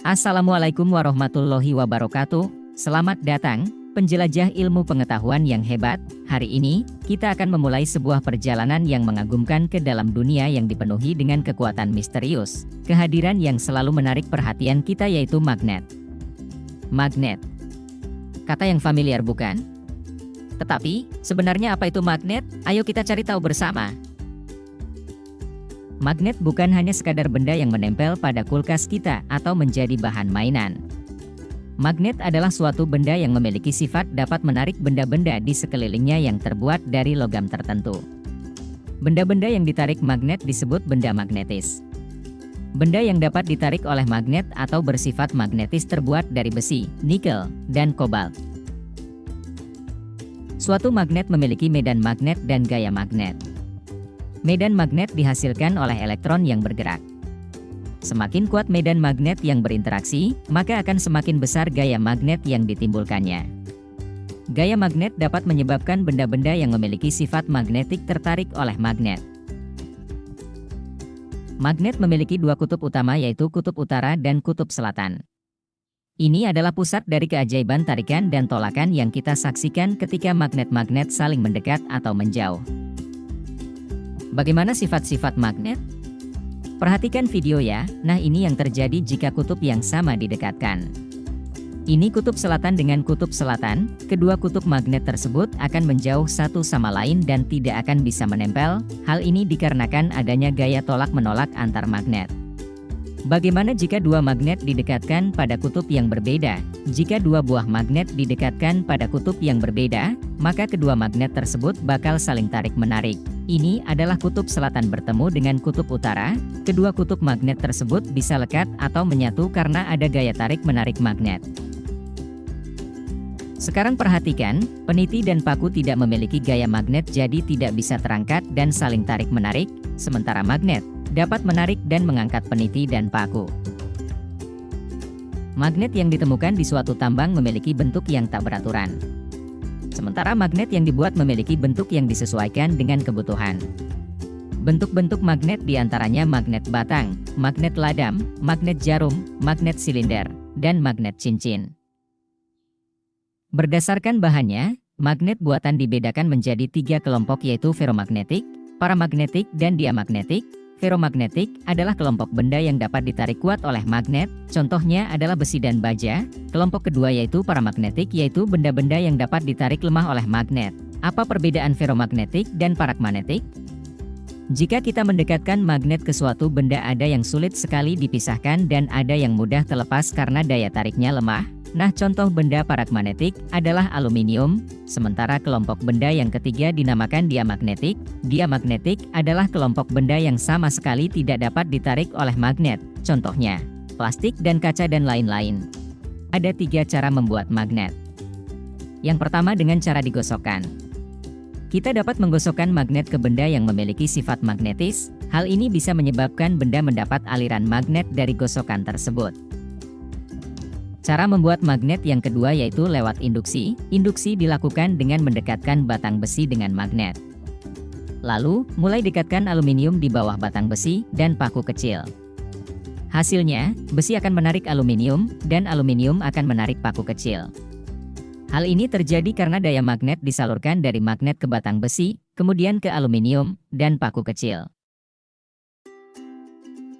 Assalamualaikum warahmatullahi wabarakatuh. Selamat datang, penjelajah ilmu pengetahuan yang hebat. Hari ini, kita akan memulai sebuah perjalanan yang mengagumkan ke dalam dunia yang dipenuhi dengan kekuatan misterius. Kehadiran yang selalu menarik perhatian kita yaitu magnet. Magnet. Kata yang familiar bukan? Tetapi, sebenarnya apa itu magnet? Ayo kita cari tahu bersama. Magnet bukan hanya sekadar benda yang menempel pada kulkas kita atau menjadi bahan mainan. Magnet adalah suatu benda yang memiliki sifat dapat menarik benda-benda di sekelilingnya yang terbuat dari logam tertentu. Benda-benda yang ditarik magnet disebut benda magnetis. Benda yang dapat ditarik oleh magnet atau bersifat magnetis terbuat dari besi, nikel, dan kobalt. Suatu magnet memiliki medan magnet dan gaya magnet. Medan magnet dihasilkan oleh elektron yang bergerak. Semakin kuat medan magnet yang berinteraksi, maka akan semakin besar gaya magnet yang ditimbulkannya. Gaya magnet dapat menyebabkan benda-benda yang memiliki sifat magnetik tertarik oleh magnet. Magnet memiliki dua kutub utama yaitu kutub utara dan kutub selatan. Ini adalah pusat dari keajaiban tarikan dan tolakan yang kita saksikan ketika magnet-magnet saling mendekat atau menjauh. Bagaimana sifat-sifat magnet? Perhatikan video ya. Nah, ini yang terjadi jika kutub yang sama didekatkan. Ini kutub selatan dengan kutub selatan. Kedua kutub magnet tersebut akan menjauh satu sama lain dan tidak akan bisa menempel. Hal ini dikarenakan adanya gaya tolak-menolak antar magnet. Bagaimana jika dua magnet didekatkan pada kutub yang berbeda? Jika dua buah magnet didekatkan pada kutub yang berbeda, maka kedua magnet tersebut bakal saling tarik-menarik. Ini adalah kutub selatan bertemu dengan kutub utara. Kedua kutub magnet tersebut bisa lekat atau menyatu karena ada gaya tarik-menarik magnet. Sekarang perhatikan, peniti dan paku tidak memiliki gaya magnet jadi tidak bisa terangkat dan saling tarik-menarik, sementara magnet dapat menarik dan mengangkat peniti dan paku. Magnet yang ditemukan di suatu tambang memiliki bentuk yang tak beraturan. Sementara magnet yang dibuat memiliki bentuk yang disesuaikan dengan kebutuhan. Bentuk-bentuk magnet diantaranya magnet batang, magnet ladam, magnet jarum, magnet silinder, dan magnet cincin. Berdasarkan bahannya, magnet buatan dibedakan menjadi 3 kelompok yaitu feromagnetik, paramagnetik, dan diamagnetik. Feromagnetik adalah kelompok benda yang dapat ditarik kuat oleh magnet, contohnya adalah besi dan baja. Kelompok kedua yaitu paramagnetik yaitu benda-benda yang dapat ditarik lemah oleh magnet. Apa perbedaan feromagnetik dan paramagnetik? Jika kita mendekatkan magnet ke suatu benda ada yang sulit sekali dipisahkan dan ada yang mudah terlepas karena daya tariknya lemah. Nah, contoh benda paramagnetik adalah aluminium, sementara kelompok benda yang ketiga dinamakan diamagnetik. Diamagnetik adalah kelompok benda yang sama sekali tidak dapat ditarik oleh magnet, contohnya plastik dan kaca dan lain-lain. Ada 3 cara membuat magnet. Yang pertama dengan cara digosokkan. Kita dapat menggosokkan magnet ke benda yang memiliki sifat magnetis. Hal ini bisa menyebabkan benda mendapat aliran magnet dari gosokan tersebut. Cara membuat magnet yang kedua yaitu lewat induksi. Induksi dilakukan dengan mendekatkan batang besi dengan magnet. Lalu, mulai dekatkan aluminium di bawah batang besi dan paku kecil. Hasilnya, besi akan menarik aluminium, dan aluminium akan menarik paku kecil. Hal ini terjadi karena daya magnet disalurkan dari magnet ke batang besi, kemudian ke aluminium, dan paku kecil.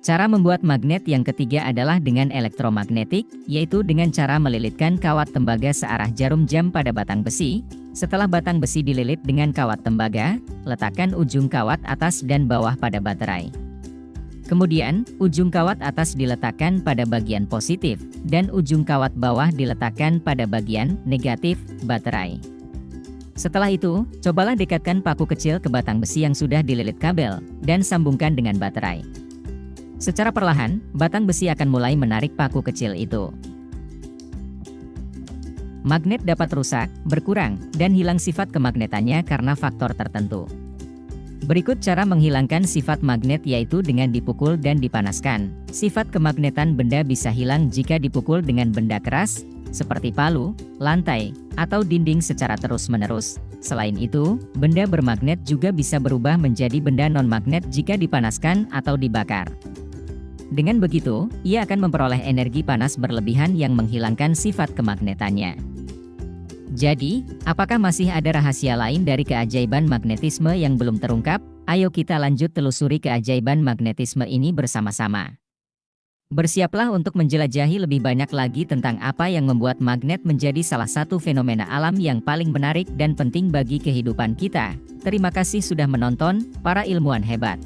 Cara membuat magnet yang ketiga adalah dengan elektromagnetik, yaitu dengan cara melilitkan kawat tembaga searah jarum jam pada batang besi. Setelah batang besi dililit dengan kawat tembaga, letakkan ujung kawat atas dan bawah pada baterai. Kemudian, ujung kawat atas diletakkan pada bagian positif, dan ujung kawat bawah diletakkan pada bagian negatif baterai. Setelah itu, cobalah dekatkan paku kecil ke batang besi yang sudah dililit kabel, dan sambungkan dengan baterai. Secara perlahan, batang besi akan mulai menarik paku kecil itu. Magnet dapat rusak, berkurang, dan hilang sifat kemagnetannya karena faktor tertentu. Berikut cara menghilangkan sifat magnet yaitu dengan dipukul dan dipanaskan. Sifat kemagnetan benda bisa hilang jika dipukul dengan benda keras, seperti palu, lantai, atau dinding secara terus-menerus. Selain itu, benda bermagnet juga bisa berubah menjadi benda non-magnet jika dipanaskan atau dibakar. Dengan begitu, ia akan memperoleh energi panas berlebihan yang menghilangkan sifat kemagnetannya. Jadi, apakah masih ada rahasia lain dari keajaiban magnetisme yang belum terungkap? Ayo kita lanjut telusuri keajaiban magnetisme ini bersama-sama. Bersiaplah untuk menjelajahi lebih banyak lagi tentang apa yang membuat magnet menjadi salah satu fenomena alam yang paling menarik dan penting bagi kehidupan kita. Terima kasih sudah menonton, para ilmuwan hebat.